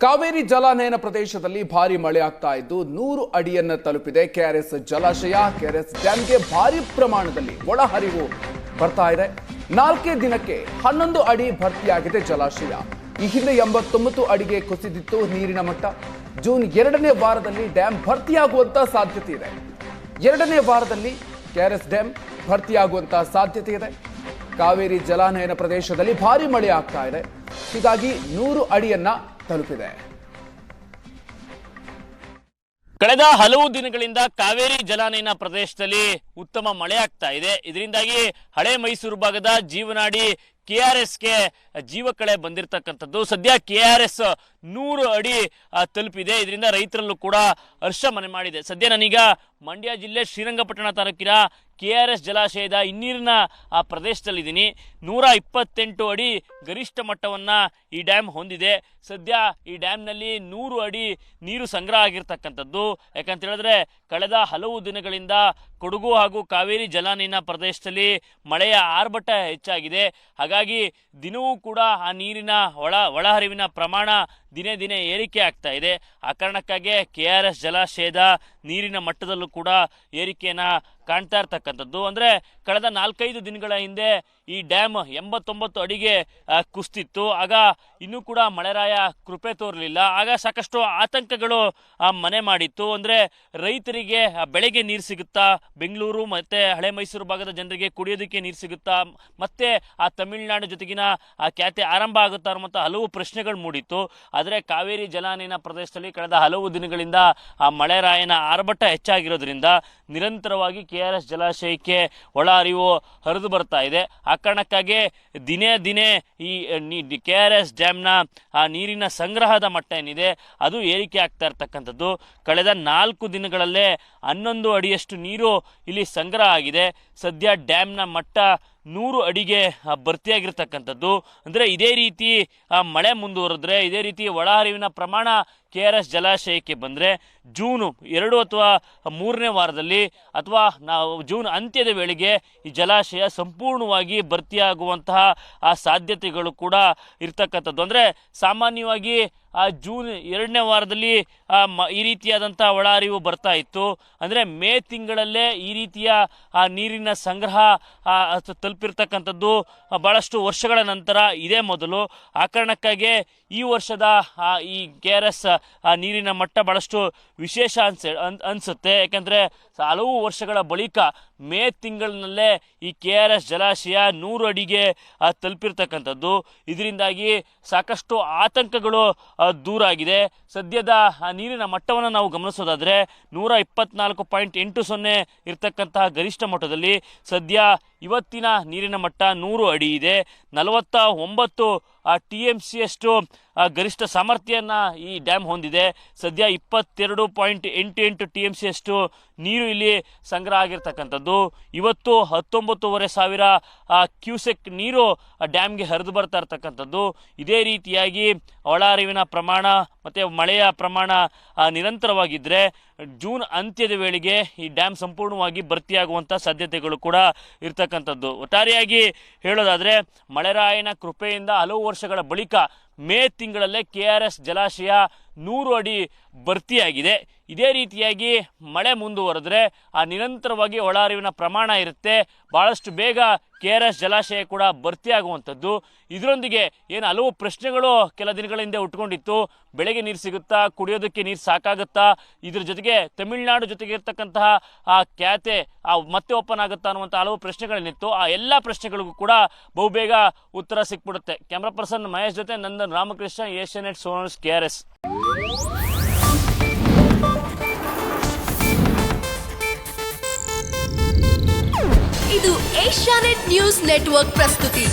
ಕಾವೇರಿ ಜಲಾನಯನ ಪ್ರದೇಶದಲ್ಲಿ ಭಾರಿ ಮಳೆ ಆಗ್ತಾ ಇದ್ದು 100 ಅಡಿಯನ್ನು ತಲುಪಿದೆ ಕೆಆರ್ಎಸ್ ಜಲಾಶಯ. ಕೆಆರ್ಎಸ್ ಡ್ಯಾಂಗೆ ಭಾರಿ ಪ್ರಮಾಣದಲ್ಲಿ ಒಳಹರಿವು ಬರ್ತಾ ಇದೆ. 4 ದಿನಕ್ಕೆ 11 ಅಡಿ ಭರ್ತಿಯಾಗಿದೆ ಜಲಾಶಯ. ಈ ಹಿಂದೆ 89 ಅಡಿಗೆ ಕುಸಿದಿತ್ತು ನೀರಿನ ಮಟ್ಟ. ಜೂನ್ 2ನೇ ವಾರದಲ್ಲಿ ಡ್ಯಾಂ ಭರ್ತಿಯಾಗುವಂತ ಸಾಧ್ಯತೆ ಇದೆ. 2ನೇ ವಾರದಲ್ಲಿ ಕೆಆರ್ಎಸ್ ಡ್ಯಾಂ ಭರ್ತಿಯಾಗುವಂತ ಸಾಧ್ಯತೆ ಇದೆ. ಕಾವೇರಿ ಜಲಾನಯನ ಪ್ರದೇಶದಲ್ಲಿ ಭಾರಿ ಮಳೆ ಆಗ್ತಾ ಇದೆ, ಹೀಗಾಗಿ 100 ಅಡಿಯನ್ನ ತಲುಪಿದೆ. ಕಳೆದ ಹಲವು ದಿನಗಳಿಂದ ಕಾವೇರಿ ಜಲಾನಯನ ಪ್ರದೇಶದಲ್ಲಿ ಉತ್ತಮ ಮಳೆ ಆಗ್ತಾ ಇದೆ. ಇದರಿಂದಾಗಿ ಹಳೆ ಮೈಸೂರು ಭಾಗದ ಜೀವನಾಡಿ ಕೆಆರ್ಎಸ್ಗೆ ಜೀವಕಳೆ ಬಂದಿರತಕ್ಕಂಥದ್ದು. ಸದ್ಯ ಕೆಆರ್ಎಸ್ 100 ಅಡಿ ತಲುಪಿದೆ. ಇದರಿಂದ ರೈತರಲ್ಲೂ ಕೂಡ ಹರ್ಷ ಮನೆ ಮಾಡಿದೆ. ಸದ್ಯ ನಾನೀಗ ಮಂಡ್ಯ ಜಿಲ್ಲೆ ಶ್ರೀರಂಗಪಟ್ಟಣ ತಾಲೂಕಿನ ಕೆಆರ್ಎಸ್ ಜಲಾಶಯದ ಹಿನ್ನೀರಿನ ಪ್ರದೇಶದಲ್ಲಿದ್ದೀನಿ. 128 ಅಡಿ ಗರಿಷ್ಠ ಮಟ್ಟವನ್ನು ಈ ಡ್ಯಾಮ್ ಹೊಂದಿದೆ. ಸದ್ಯ ಈ ಡ್ಯಾಮ್ನಲ್ಲಿ 100 ಅಡಿ ನೀರು ಸಂಗ್ರಹ ಆಗಿರ್ತಕ್ಕಂಥದ್ದು. ಯಾಕಂತ ಹೇಳಿದ್ರೆ ಕಳೆದ ಹಲವು ದಿನಗಳಿಂದ ಕೊಡಗು ಹಾಗೂ ಕಾವೇರಿ ಜಲಾನಯನ ಪ್ರದೇಶದಲ್ಲಿ ಮಳೆಯ ಆರ್ಭಟ ಹೆಚ್ಚಾಗಿದೆ. ಹಾಗಾಗಿ ದಿನವೂ ಕೂಡ ಆ ನೀರಿನ ಒಳಹರಿವಿನ ಪ್ರಮಾಣ ದಿನೇ ದಿನೇ ಏರಿಕೆ ಆಗ್ತಾ ಇದೆ. ಆ ಕಾರಣಕ್ಕಾಗಿ ಕೆಆರ್ಎಸ್ ಜಲಾಶಯದ ನೀರಿನ ಮಟ್ಟದಲ್ಲೂ ಕೂಡ ಏರಿಕೆಯನ್ನು ಕಾಣ್ತಾ ಇರ್ತಕ್ಕಂಥದ್ದು. ಅಂದರೆ ಕಳೆದ 4-5 ದಿನಗಳ ಹಿಂದೆ ಈ ಡ್ಯಾಮ್ 89 ಅಡಿಗೆ ಕುಸಿತಿತ್ತು. ಆಗ ಇನ್ನೂ ಕೂಡ ಮಳೆರಾಯ ಕೃಪೆ ತೋರಲಿಲ್ಲ. ಆಗ ಸಾಕಷ್ಟು ಆತಂಕಗಳು ಮನೆ ಮಾಡಿತ್ತು. ಅಂದರೆ ರೈತರಿಗೆ ಬೆಳೆಗೆ ನೀರು ಸಿಗುತ್ತಾ, ಬೆಂಗಳೂರು ಮತ್ತು ಹಳೆ ಮೈಸೂರು ಭಾಗದ ಜನರಿಗೆ ಕುಡಿಯೋದಕ್ಕೆ ನೀರು ಸಿಗುತ್ತಾ, ಮತ್ತೆ ಆ ತಮಿಳುನಾಡು ಜೊತೆಗಿನ ಆ ಖ್ಯಾತೆ ಆರಂಭ ಆಗುತ್ತಾ ಅನ್ನುವಂಥ ಹಲವು ಪ್ರಶ್ನೆಗಳು ಮೂಡಿತ್ತು. ಆದರೆ ಕಾವೇರಿ ಜಲಾನಯನ ಪ್ರದೇಶದಲ್ಲಿ ಕಳೆದ ಹಲವು ದಿನಗಳಿಂದ ಆ ಮಳೆರಾಯನ ಆರ್ಭಟ ಹೆಚ್ಚಾಗಿರೋದ್ರಿಂದ ನಿರಂತರವಾಗಿ ಕೆಆರ್ಎಸ್ ಜಲಾಶಯಕ್ಕೆ ಒಳ ಹರಿವು ಹರಿದು ಬರ್ತಾ ಇದೆ. ಆ ಕಾರಣಕ್ಕಾಗಿ ದಿನೇ ದಿನೇ ಈ ಕೆಆರ್ಎಸ್ ಡ್ಯಾಮ್ನ ಆ ನೀರಿನ ಸಂಗ್ರಹದ ಮಟ್ಟ ಏನಿದೆ ಅದು ಏರಿಕೆ ಆಗ್ತಾ ಇರ್ತಕ್ಕಂಥದ್ದು. ಕಳೆದ 4 ದಿನಗಳಲ್ಲೇ 11 ಅಡಿಯಷ್ಟು ನೀರು ಇಲ್ಲಿ ಸಂಗ್ರಹ ಆಗಿದೆ. ಸದ್ಯ ಡ್ಯಾಮ್ನ ಮಟ್ಟ 100 ಅಡಿಗೆ ಭರ್ತಿಯಾಗಿರ್ತಕ್ಕಂಥದ್ದು. ಅಂದರೆ ಇದೇ ರೀತಿ ಮಳೆ ಮುಂದುವರೆದ್ರೆ, ಇದೇ ರೀತಿ ಒಳಹರಿವಿನ ಪ್ರಮಾಣ ಕೆಆರ್ಎಸ್ ಜಲಾಶಯಕ್ಕೆ ಬಂದರೆ ಜೂನ್ 2 ಅಥವಾ 3ನೇ ವಾರದಲ್ಲಿ ಅಥವಾ ನಾವು ಜೂನ್ ಅಂತ್ಯದ ವೇಳೆಗೆ ಈ ಜಲಾಶಯ ಸಂಪೂರ್ಣವಾಗಿ ಭರ್ತಿಯಾಗುವಂತಹ ಆ ಸಾಧ್ಯತೆಗಳು ಕೂಡ ಇರ್ತಕ್ಕಂಥದ್ದು. ಅಂದರೆ ಸಾಮಾನ್ಯವಾಗಿ ಜೂನ್ 2ನೇ ವಾರದಲ್ಲಿ ಈ ರೀತಿಯಾದಂಥ ಒಳಹರಿವು ಬರ್ತಾ ಇತ್ತು. ಅಂದರೆ ಮೇ ತಿಂಗಳಲ್ಲೇ ಈ ರೀತಿಯ ನೀರಿನ ಸಂಗ್ರಹ ತಲುಪಿರ್ತಕ್ಕಂಥದ್ದು ಭಾಳಷ್ಟು ವರ್ಷಗಳ ನಂತರ ಇದೇ ಮೊದಲು. ಆ ಕಾರಣಕ್ಕಾಗಿ ಈ ವರ್ಷದ ಈ ಕೆಆರ್ಎಸ್ ನೀರಿನ ಮಟ್ಟ ಭಾಳಷ್ಟು ವಿಶೇಷ ಅನಿಸುತ್ತೆ. ಯಾಕೆಂದರೆ ಹಲವು ವರ್ಷಗಳ ಬಳಿಕ ಮೇ ತಿಂಗಳಿನಲ್ಲೇ ಈ ಕೆಆರ್ಎಸ್ ಜಲಾಶಯ 100 ಅಡಿಗೆ ತಲುಪಿರ್ತಕ್ಕಂಥದ್ದು. ಇದರಿಂದಾಗಿ ಸಾಕಷ್ಟು ಆತಂಕಗಳು ದೂರ ಆಗಿದೆ. ಸದ್ಯದ ನೀರಿನ ಮಟ್ಟವನ್ನು ನಾವು ಗಮನಿಸೋದಾದರೆ 124.80 ಇರ್ತಕ್ಕಂತಹ ಗರಿಷ್ಠ ಮಟ್ಟದಲ್ಲಿ ಸದ್ಯ ಇವತ್ತಿನ ನೀರಿನ ಮಟ್ಟ 100 ಅಡಿ ಇದೆ. 49 TMCಯಷ್ಟು ಗರಿಷ್ಠ ಸಾಮರ್ಥ್ಯನ ಈ ಡ್ಯಾಮ್ ಹೊಂದಿದೆ. ಸದ್ಯ 22.88 TMCಯಷ್ಟು ನೀರು ಇಲ್ಲಿ ಸಂಗ್ರಹ ಆಗಿರ್ತಕ್ಕಂಥದ್ದು. ಇವತ್ತು 19,500 ಕ್ಯೂಸೆಕ್ ನೀರು ಡ್ಯಾಮ್ಗೆ ಹರಿದು ಬರ್ತಾ ಇರ್ತಕ್ಕಂಥದ್ದು. ಇದೇ ರೀತಿಯಾಗಿ ಒಳಹರಿವಿನ ಪ್ರಮಾಣ ಮತ್ತು ಮಳೆಯ ಪ್ರಮಾಣ ನಿರಂತರವಾಗಿದ್ದರೆ ಜೂನ್ ಅಂತ್ಯದ ವೇಳೆಗೆ ಈ ಡ್ಯಾಮ್ ಸಂಪೂರ್ಣವಾಗಿ ಭರ್ತಿಯಾಗುವಂಥ ಸಾಧ್ಯತೆಗಳು ಕೂಡ ಇರ್ತಕ್ಕಂಥದ್ದು. ಒಟ್ಟಾರೆಯಾಗಿ ಹೇಳೋದಾದರೆ ಮಳೆರಾಯನ ಕೃಪೆಯಿಂದ ಹಲವು ವರ್ಷಗಳ ಬಳಿಕ ಮೇ ತಿಂಗಳಲ್ಲೇ ಕೆಆರ್ಎಸ್ ಜಲಾಶಯ 100 ಅಡಿ ಭರ್ತಿಯಾಗಿದೆ. ಇದೇ ರೀತಿಯಾಗಿ ಮಳೆ ಮುಂದುವರೆದ್ರೆ ನಿರಂತರವಾಗಿ ಒಳಹರಿವಿನ ಪ್ರಮಾಣ ಇರುತ್ತೆ. ಭಾಳಷ್ಟು ಬೇಗ ಕೆಆರ್ಎಸ್ ಜಲಾಶಯ ಕೂಡ ಭರ್ತಿಯಾಗುವಂಥದ್ದು. ಇದರೊಂದಿಗೆ ಏನು ಹಲವು ಪ್ರಶ್ನೆಗಳು ಕೆಲ ದಿನಗಳ ಹಿಂದೆ ಉಟ್ಕೊಂಡಿತ್ತು. ಬೆಳೆಗೆ ನೀರು ಸಿಗುತ್ತಾ, ಕುಡಿಯೋದಕ್ಕೆ ನೀರು ಸಾಕಾಗುತ್ತಾ, ಇದ್ರ ಜೊತೆಗೆ ತಮಿಳುನಾಡು ಜೊತೆಗೆ ಇರ್ತಕ್ಕಂತಹ ಆ ಖ್ಯಾತೆ ಮತ್ತೆ ಓಪನ್ ಆಗುತ್ತಾ ಅನ್ನುವಂಥ ಹಲವು ಪ್ರಶ್ನೆಗಳೇನಿತ್ತು. ಆ ಎಲ್ಲ ಪ್ರಶ್ನೆಗಳಿಗೂ ಕೂಡ ಬಹುಬೇಗ ಉತ್ತರ ಸಿಕ್ಬಿಡುತ್ತೆ. ಕ್ಯಾಮ್ರಾ ಪರ್ಸನ್ ಮಹೇಶ್ ಜೊತೆ ನಂದನ್ ರಾಮಕೃಷ್ಣ, ಏಷ್ಯಾನೆಟ್ ಸೋನಸ್ ಕೆಆರ್ಎಸ್. ಇದು ಏಷ್ಯಾನೆಟ್ ನ್ಯೂಸ್ ನೆಟ್ವರ್ಕ್ ಪ್ರಸ್ತುತಿ.